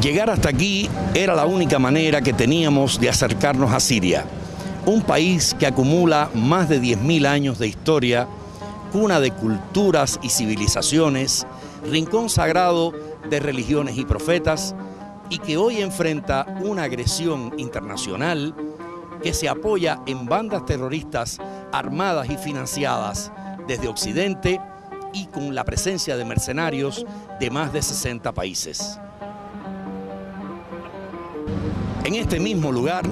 Llegar hasta aquí era la única manera que teníamos de acercarnos a Siria, un país que acumula más de 10.000 años de historia, cuna de culturas y civilizaciones, rincón sagrado de religiones y profetas, y que hoy enfrenta una agresión internacional que se apoya en bandas terroristas armadas y financiadas desde Occidente y con la presencia de mercenarios de más de 60 países. En este mismo lugar,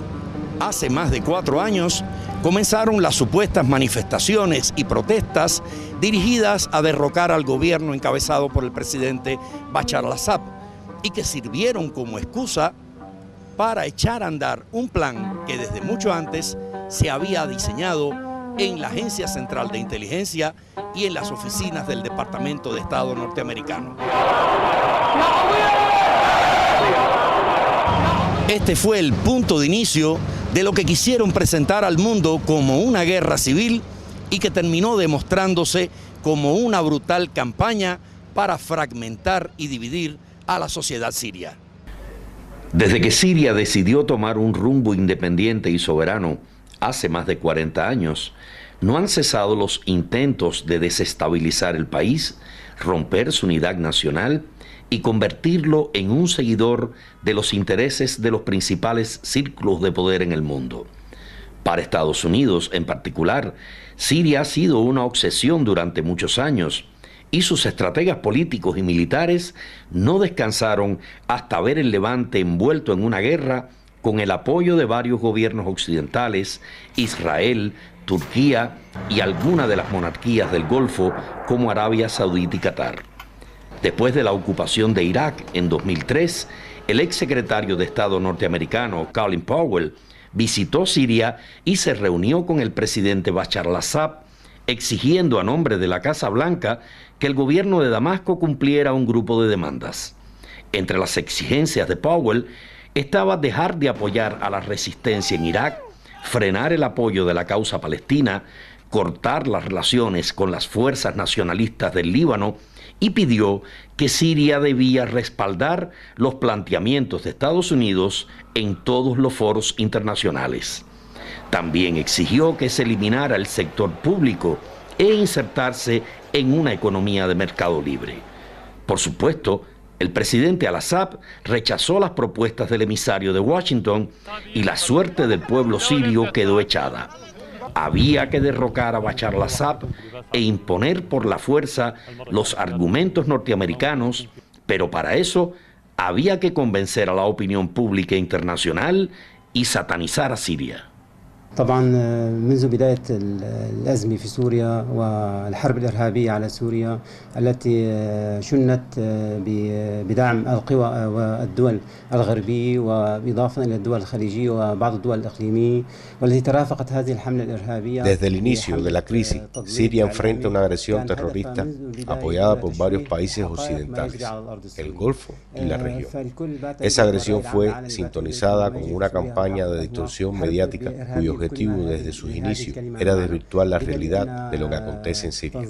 hace más de 4 años, comenzaron las supuestas manifestaciones y protestas dirigidas a derrocar al gobierno encabezado por el presidente Bashar al-Assad y que sirvieron como excusa para echar a andar un plan que desde mucho antes se había diseñado en la Agencia Central de Inteligencia y en las oficinas del Departamento de Estado norteamericano. Este fue el punto de inicio de lo que quisieron presentar al mundo como una guerra civil y que terminó demostrándose como una brutal campaña para fragmentar y dividir a la sociedad siria. Desde que Siria decidió tomar un rumbo independiente y soberano hace más de 40 años, no han cesado los intentos de desestabilizar el país, romper su unidad nacional y convertirlo en un seguidor de los intereses de los principales círculos de poder en el mundo. Para Estados Unidos en particular, Siria ha sido una obsesión durante muchos años y sus estrategas políticos y militares no descansaron hasta ver el Levante envuelto en una guerra con el apoyo de varios gobiernos occidentales, Israel, Turquía y algunas de las monarquías del Golfo como Arabia Saudita y Qatar. Después de la ocupación de Irak en 2003, el exsecretario de Estado norteamericano Colin Powell visitó Siria y se reunió con el presidente Bashar al-Assad, exigiendo a nombre de la Casa Blanca que el gobierno de Damasco cumpliera un grupo de demandas. Entre las exigencias de Powell estaba dejar de apoyar a la resistencia en Irak, frenar el apoyo de la causa palestina, cortar las relaciones con las fuerzas nacionalistas del Líbano y pidió que Siria debía respaldar los planteamientos de Estados Unidos en todos los foros internacionales. También exigió que se eliminara el sector público e insertarse en una economía de mercado libre. Por supuesto, el presidente al-Assad rechazó las propuestas del emisario de Washington y la suerte del pueblo sirio quedó echada. Había que derrocar a Bashar al-Assad e imponer por la fuerza los argumentos norteamericanos, pero para eso había que convencer a la opinión pública internacional y satanizar a Siria. طبعا منذ بداية الأزمة في سوريا والحرب الإرهابية على سوريا التي شنت بدعم القوى والدول الغربية وإضافة إلى الدول الخليجية وبعض الدول الإقليمية والتي ترافقت هذه الحملة الإرهابية. Desde el inicio de la crisis, Siria enfrenta una agresión terrorista apoyada por varios países occidentales, el Golfo y la región. Esa agresión fue sintonizada con una campaña de distorsión mediática cuyo objetivo desde sus inicios era desvirtuar la realidad de lo que acontece en Siria.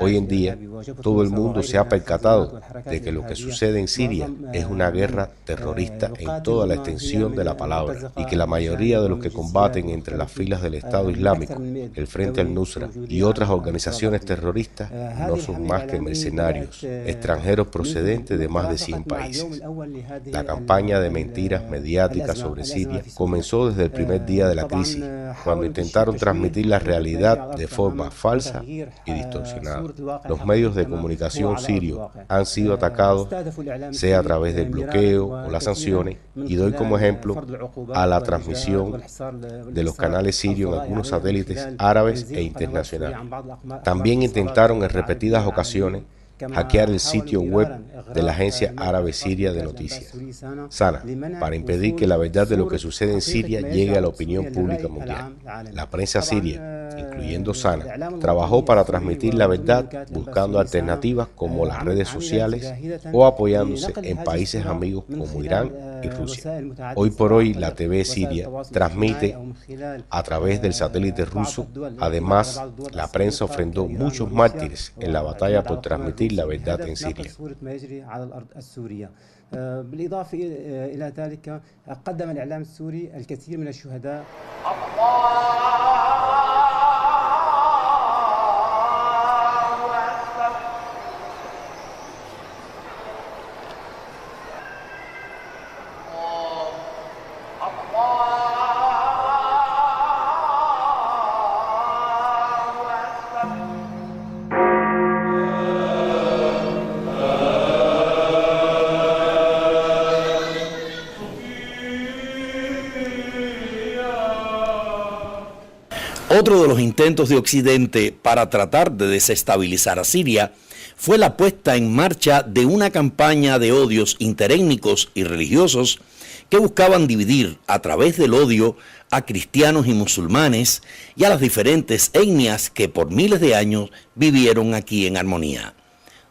Hoy en día, todo el mundo se ha percatado de que lo que sucede en Siria es una guerra terrorista en toda la extensión de la palabra y que la mayoría de los que combaten entre las filas del Estado Islámico, el Frente al-Nusra y otras organizaciones terroristas no son más que mercenarios, extranjeros procedentes de más de 100 países. La campaña de mentiras mediáticas sobre Siria comenzó desde el primer día de la crisis, cuando intentaron transmitir la realidad de forma falsa y distorsionada. Los medios de comunicación sirios han sido atacados, sea a través del bloqueo o las sanciones, y doy como ejemplo a la transmisión de los canales sirios en algunos satélites árabes e internacionales. También intentaron en repetidas ocasiones hackear el sitio web de la agencia árabe siria de noticias, SANA, para impedir que la verdad de lo que sucede en Siria llegue a la opinión pública mundial. La prensa siria, incluyendo SANA, trabajó para transmitir la verdad buscando alternativas como las redes sociales o apoyándose en países amigos como Irán y Rusia. Hoy por hoy la TV siria transmite a través del satélite ruso. Además, la prensa ofrendó muchos mártires en la batalla por transmitir la verdad en Siria. بالإضافة إلى ذلك قدم الإعلام السوري الكثير من الشهداء. Otro de los intentos de Occidente para tratar de desestabilizar a Siria fue la puesta en marcha de una campaña de odios interétnicos y religiosos que buscaban dividir a través del odio a cristianos y musulmanes y a las diferentes etnias que por miles de años vivieron aquí en armonía.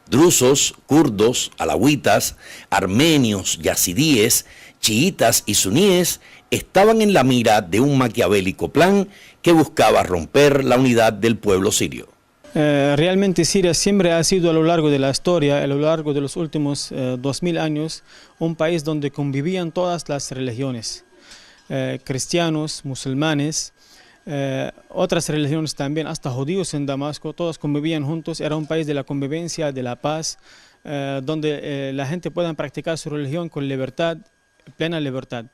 Drusos, kurdos, alawitas, armenios, yazidíes, chiitas y suníes estaban en la mira de un maquiavélico plan que buscaba romper la unidad del pueblo sirio. Realmente Siria siempre ha sido a lo largo de la historia, a lo largo de los últimos 2000 años, un país donde convivían todas las religiones, cristianos, musulmanes, otras religiones también, hasta judíos en Damasco, todos convivían juntos. Era un país de la convivencia, de la paz, donde la gente pueda practicar su religión con libertad, plena libertad.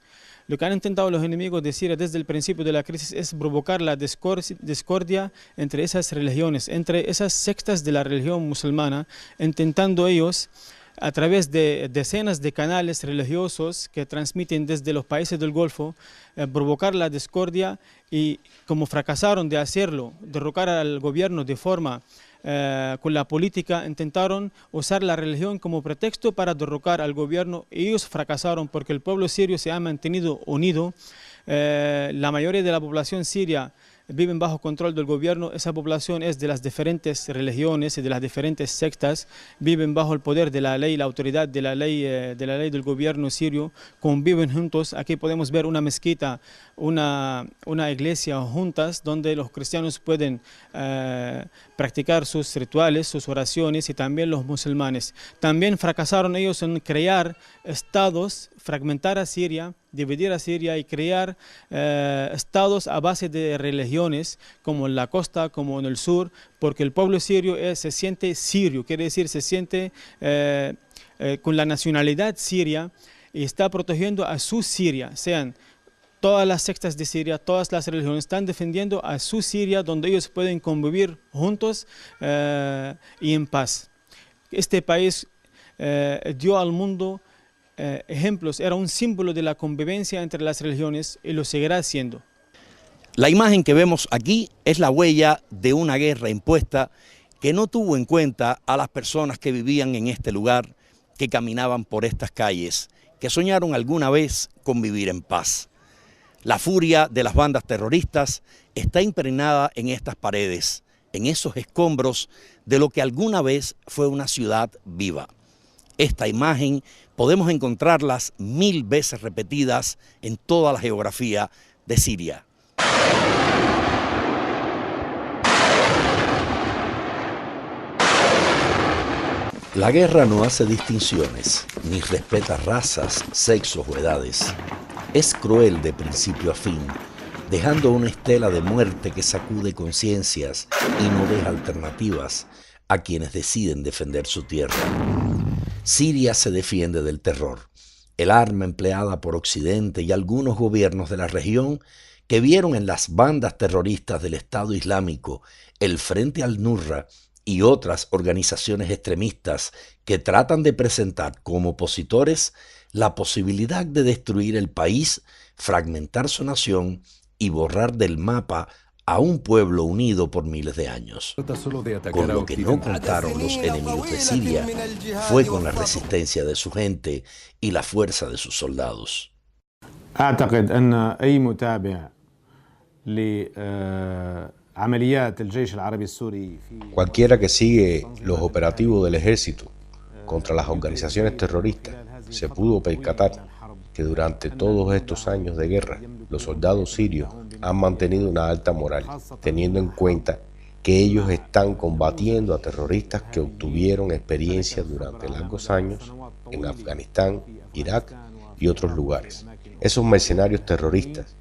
Lo que han intentado los enemigos de Siria desde el principio de la crisis es provocar la discordia entre esas religiones, entre esas sectas de la religión musulmana, intentando ellos, a través de decenas de canales religiosos que transmiten desde los países del Golfo, provocar la discordia, y como fracasaron de hacerlo, derrocar al gobierno de forma con la política, intentaron usar la religión como pretexto para derrocar al gobierno. Ellos fracasaron porque el pueblo sirio se ha mantenido unido. La mayoría de la población siria viven bajo control del gobierno. Esa población es de las diferentes religiones y de las diferentes sectas, viven bajo el poder de la ley, la autoridad de la ley del gobierno sirio, conviven juntos. Aquí podemos ver una mezquita, una iglesia juntas, donde los cristianos pueden practicar sus rituales, sus oraciones, y también los musulmanes. También fracasaron ellos en crear estados, fragmentar a Siria, dividir a Siria y crear estados a base de religiones, como en la costa, como en el sur, porque el pueblo sirio se siente sirio, quiere decir se siente con la nacionalidad siria, y está protegiendo a su Siria. Sean todas las sectas de Siria, todas las religiones están defendiendo a su Siria, donde ellos pueden convivir juntos y en paz. Este país dio al mundo ejemplos, era un símbolo de la convivencia entre las religiones, y lo seguirá siendo. La imagen que vemos aquí es la huella de una guerra impuesta que no tuvo en cuenta a las personas que vivían en este lugar, que caminaban por estas calles, que soñaron alguna vez con vivir en paz. La furia de las bandas terroristas está impregnada en estas paredes, en esos escombros de lo que alguna vez fue una ciudad viva. Esta imagen podemos encontrarlas 1000 veces repetidas en toda la geografía de Siria. La guerra no hace distinciones, ni respeta razas, sexos o edades. Es cruel de principio a fin, dejando una estela de muerte que sacude conciencias y no deja alternativas a quienes deciden defender su tierra. Siria se defiende del terror, el arma empleada por Occidente y algunos gobiernos de la región que vieron en las bandas terroristas del Estado Islámico, el Frente al-Nusra y otras organizaciones extremistas que tratan de presentar como opositores la posibilidad de destruir el país, fragmentar su nación y borrar del mapa a un pueblo unido por miles de años. Con lo que no contaron los enemigos de Siria fue con la resistencia de su gente y la fuerza de sus soldados. أعتقد أن أي متابع Cualquiera que sigue los operativos del ejército contra las organizaciones terroristas se pudo percatar que durante todos estos años de guerra los soldados sirios han mantenido una alta moral, teniendo en cuenta que ellos están combatiendo a terroristas que obtuvieron experiencia durante largos años en Afganistán, Irak y otros lugares. Esos mercenarios terroristas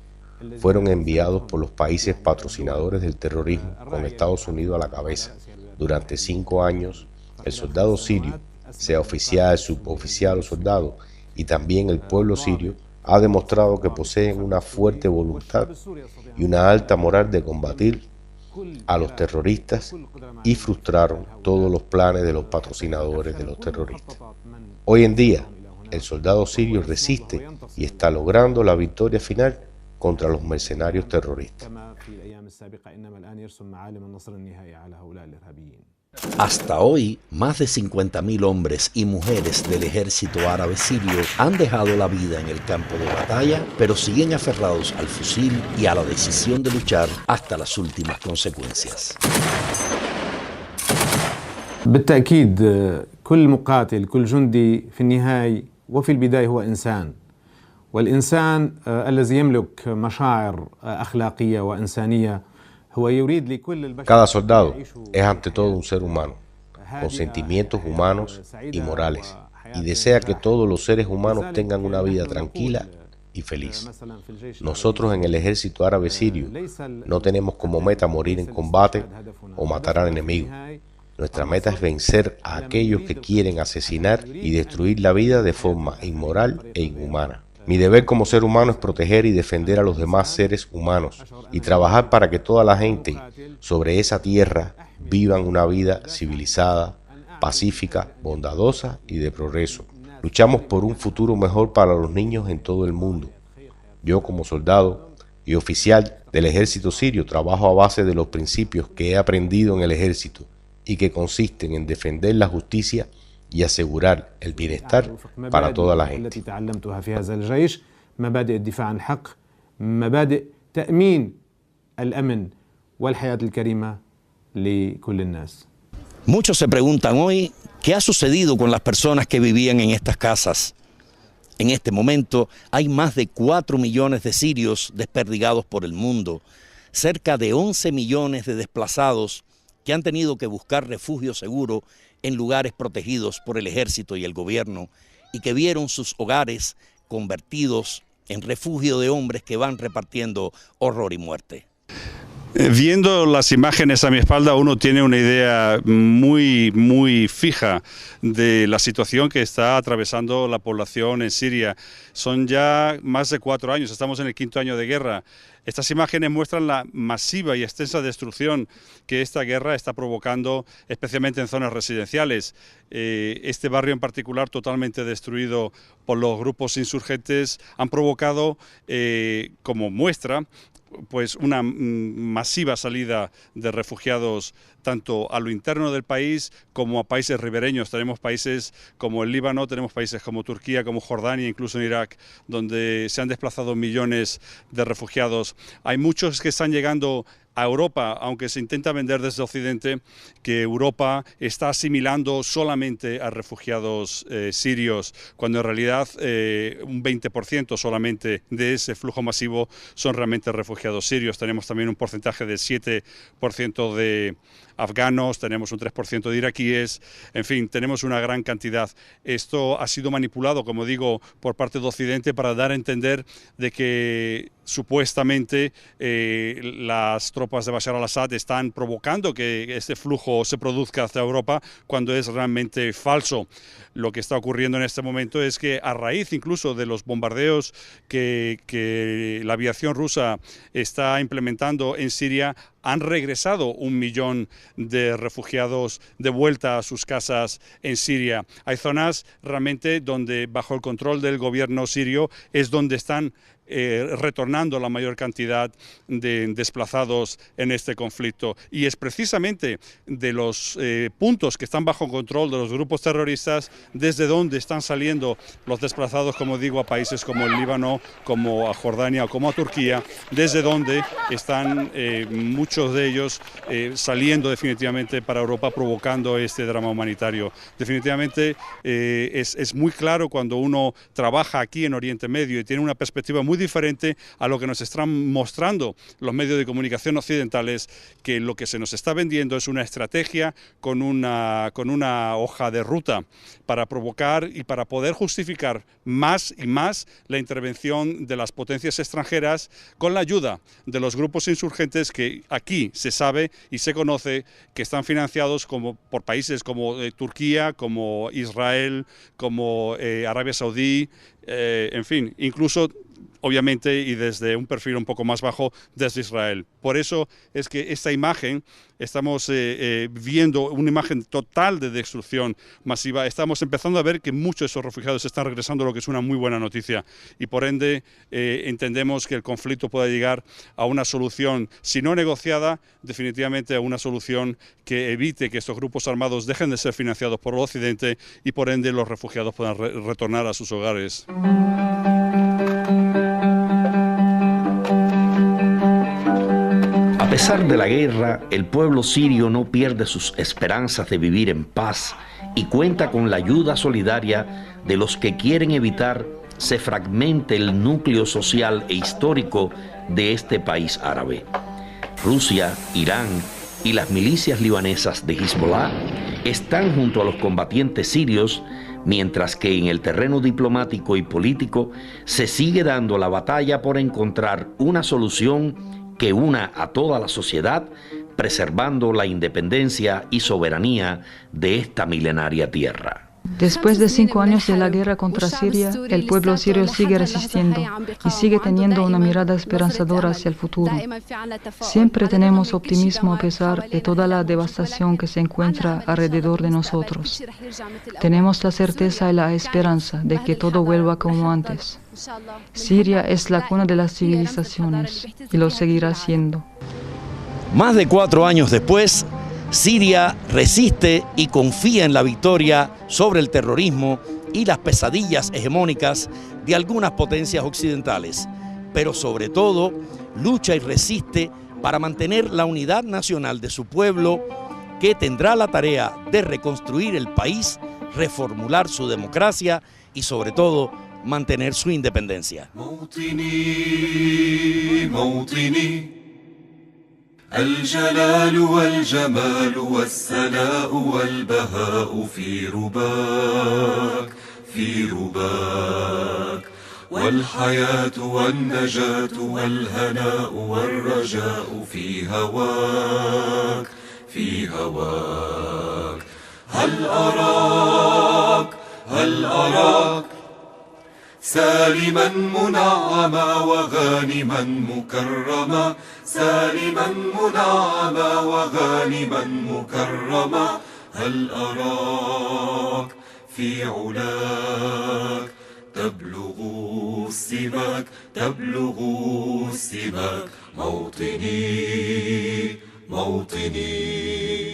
fueron enviados por los países patrocinadores del terrorismo, con Estados Unidos a la cabeza. Durante 5 años, el soldado sirio, sea oficial, suboficial o soldado, y también el pueblo sirio, ha demostrado que poseen una fuerte voluntad y una alta moral de combatir a los terroristas y frustraron todos los planes de los patrocinadores de los terroristas. Hoy en día, el soldado sirio resiste y está logrando la victoria final contra los mercenarios terroristas. Hasta hoy, más de 50.000 hombres y mujeres del ejército árabe sirio han dejado la vida en el campo de batalla, pero siguen aferrados al fusil y a la decisión de luchar hasta las últimas consecuencias. بالتأكيد كل مقاتل كل جندي في النهاية وفي البداية هو إنسان والإنسان الذي يملك مشاعر أخلاقية وإنسانية هو يريد لكل البشر. Cada soldado es ante todo un ser humano, con sentimientos humanos y morales, y desea que todos los seres humanos tengan una vida tranquila y feliz. Nosotros en el ejército árabe sirio no tenemos como meta morir en combate o matar al enemigo. Nuestra meta es vencer a aquellos que quieren asesinar y destruir la vida de forma inmoral e inhumana. Mi deber como ser humano es proteger y defender a los demás seres humanos y trabajar para que toda la gente sobre esa tierra vivan una vida civilizada, pacífica, bondadosa y de progreso. Luchamos por un futuro mejor para los niños en todo el mundo. Yo como soldado y oficial del ejército sirio trabajo a base de los principios que he aprendido en el ejército y que consisten en defender la justicia y asegurar el bienestar para toda la gente. Muchos se preguntan hoy qué ha sucedido con las personas que vivían en estas casas. En este momento hay más de 4 millones de sirios desperdigados por el mundo, cerca de 11 millones de desplazados que han tenido que buscar refugio seguro en lugares protegidos por el ejército y el gobierno y que vieron sus hogares convertidos en refugio de hombres que van repartiendo horror y muerte. Viendo las imágenes a mi espalda, uno tiene una idea muy fija de la situación que está atravesando la población en Siria. Son ya más de 4 años, estamos en el 5.º año de guerra. Estas imágenes muestran la masiva y extensa destrucción que esta guerra está provocando, especialmente en zonas residenciales. Este barrio en particular, totalmente destruido por los grupos insurgentes, han provocado, como muestra, pues una masiva salida de refugiados tanto a lo interno del país como a países ribereños. Tenemos países como el Líbano, tenemos países como Turquía, como Jordania, incluso en Irak, donde se han desplazado millones de refugiados. Hay muchos que están llegando a Europa, aunque se intenta vender desde Occidente que Europa está asimilando solamente a refugiados sirios, cuando en realidad un 20% solamente de ese flujo masivo son realmente refugiados sirios. Tenemos también un porcentaje del 7% de afganos, tenemos un 3% de iraquíes, en fin, tenemos una gran cantidad. Esto ha sido manipulado, como digo, por parte de Occidente para dar a entender de que supuestamente las tropas de Bashar al-Assad están provocando que este flujo se produzca hacia Europa, cuando es realmente falso. Lo que está ocurriendo en este momento es que a raíz incluso de los bombardeos que la aviación rusa está implementando en Siria, han regresado 1 millón de refugiados de vuelta a sus casas en Siria. Hay zonas realmente donde bajo el control del gobierno sirio es donde están retornando la mayor cantidad de desplazados en este conflicto. Y es precisamente de los puntos que están bajo control de los grupos terroristas desde donde están saliendo los desplazados, como digo, a países como el Líbano, como a Jordania o como a Turquía, desde donde están muchos de ellos saliendo definitivamente para Europa, provocando este drama humanitario. Definitivamente es muy claro cuando uno trabaja aquí en Oriente Medio y tiene una perspectiva muy diferente a lo que nos están mostrando los medios de comunicación occidentales, que lo que se nos está vendiendo es una estrategia con una hoja de ruta para provocar y para poder justificar más y más la intervención de las potencias extranjeras con la ayuda de los grupos insurgentes que aquí se sabe y se conoce que están financiados por países como Turquía, como Israel, como Arabia Saudí, en fin, incluso obviamente y desde un perfil un poco más bajo desde Israel. Por eso es que esta imagen, estamos viendo una imagen total de destrucción masiva. Estamos empezando a ver que muchos de esos refugiados están regresando, lo que es una muy buena noticia. Y por ende entendemos que el conflicto pueda llegar a una solución, si no negociada, definitivamente a una solución que evite que estos grupos armados dejen de ser financiados por el Occidente y por ende los refugiados puedan retornar a sus hogares. A pesar de la guerra, el pueblo sirio no pierde sus esperanzas de vivir en paz y cuenta con la ayuda solidaria de los que quieren evitar se fragmente el núcleo social e histórico de este país árabe. Rusia, Irán y las milicias libanesas de Hezbollah están junto a los combatientes sirios, mientras que en el terreno diplomático y político se sigue dando la batalla por encontrar una solución que una a toda la sociedad, preservando la independencia y soberanía de esta milenaria tierra. Después de 5 años de la guerra contra Siria, el pueblo sirio sigue resistiendo y sigue teniendo una mirada esperanzadora hacia el futuro. Siempre tenemos optimismo a pesar de toda la devastación que se encuentra alrededor de nosotros. Tenemos la certeza y la esperanza de que todo vuelva como antes. Siria es la cuna de las civilizaciones y lo seguirá siendo. Más de 4 años después, Siria resiste y confía en la victoria sobre el terrorismo y las pesadillas hegemónicas de algunas potencias occidentales, pero sobre todo lucha y resiste para mantener la unidad nacional de su pueblo, que tendrá la tarea de reconstruir el país, reformular su democracia y sobre todo mantener su independencia. الجلال والجمال والسناء والبهاء في رباك والحياة والنجاة والهناء والرجاء في هواك هل أراك سالما منعما وغانما مكرما سالما منعما وغانما مكرما هل أراك في علاك تبلغ السماك موطني